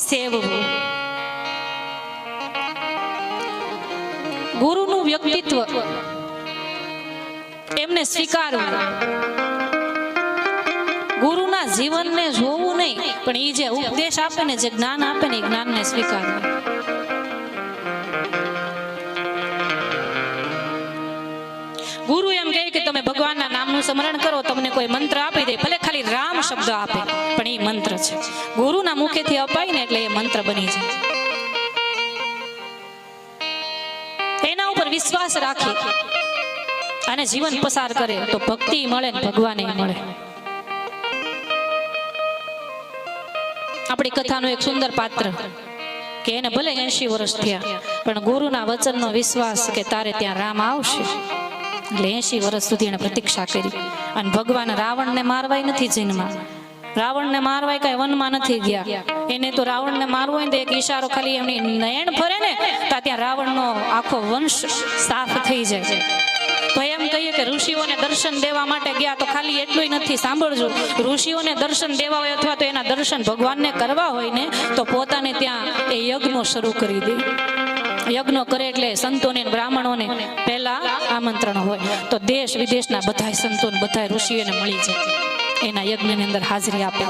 સેવવું, ગુરુનું વ્યક્તિત્વ એમને સ્વીકારવું, ગુરુના જીવનને જોવું નહીં, પણ એ જે ઉપદેશ આપે ને, જે જ્ઞાન આપે ને, એ જ્ઞાનને સ્વીકારવું. ગુરુ એમ કહે કે તમે ભગવાનના નામનું સ્મરણ કરો, તમને કોઈ મંત્ર આપી દે, ભલે ખાલી રામ શબ્દ આપે, પણ એ મંત્ર છે. ગુરુના મુખેથી અપાય ને એટલે એ મંત્ર બની જાય. એના ઉપર વિશ્વાસ રાખી અને જીવન પસાર કરે તો ભક્તિ મળે ને ભગવાન મળે. આપણી કથાનું એક સુંદર પાત્ર કે એને ભલે 80 વર્ષ થયા, પણ ગુરુના વચનનો વિશ્વાસ કે તારે ત્યાં રામ આવશે, એટલે 80 વર્ષ સુધી એને પ્રતીક્ષા કરી. અને ભગવાન રાવણને મારવાય નથી જન્મા, રાવણને મારવાય કઈ વનમાં નથી ગયા. એને તો રાવણને મારવો હોય તો એક ઈશારો ખાલી એમની નયન ફરે ને ત્યાં રાવણનો આખો વંશ સાફ થઈ જાય. તો એમ કહીએ કે ઋષિઓને દર્શન દેવા માટે ગયા, તો ખાલી એટલું નથી, સાંભળજો, ઋષિઓને દર્શન દેવા હોય અથવા તો એના દર્શન ભગવાનને કરવા હોય ને, તો પોતાને ત્યાં એ યજ્ઞો શરૂ કરી દે. યજ્ઞ કરે એટલે સંતોને બ્રાહ્મણોને પહેલા આમંત્રણ હોય, તો દેશ વિદેશના બધા સંતો બધા ઋષિઓને મળી જાય, એના યજ્ઞની અંદર હાજરી આપે.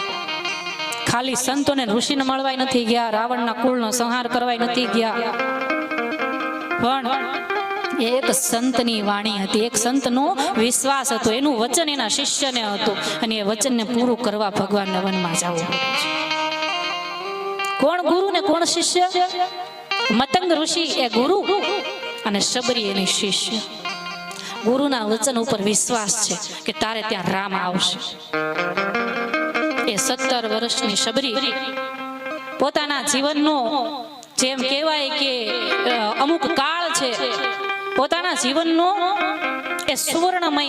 ખાલી સંતોને ઋષિને મળવાય નથી ગયા, રાવણના કુળનો સંહાર કરવાય નથી ગયા, પણ એક સંતની વાણી હતી, એક સંતનો વિશ્વાસ હતો, એનું વચન એના શિષ્યને હતું, અને એ વચનને પૂરું કરવા ભગવાનના વનમાં જવું. કોણ ગુરુ ને કોણ શિષ્ય? મતંગ ઋષિ એ ગુરુ અને શબરી એની શિષ્ય. ગુરુના વચન ઉપર વિશ્વાસ છે કે તારે ત્યાં રામ આવશે. એ 17 વર્ષની શબરી પોતાના જીવનનો, જેમ કહેવાય કે અમુક કાળ છે, પોતાના જીવનનો એ સુવર્ણમય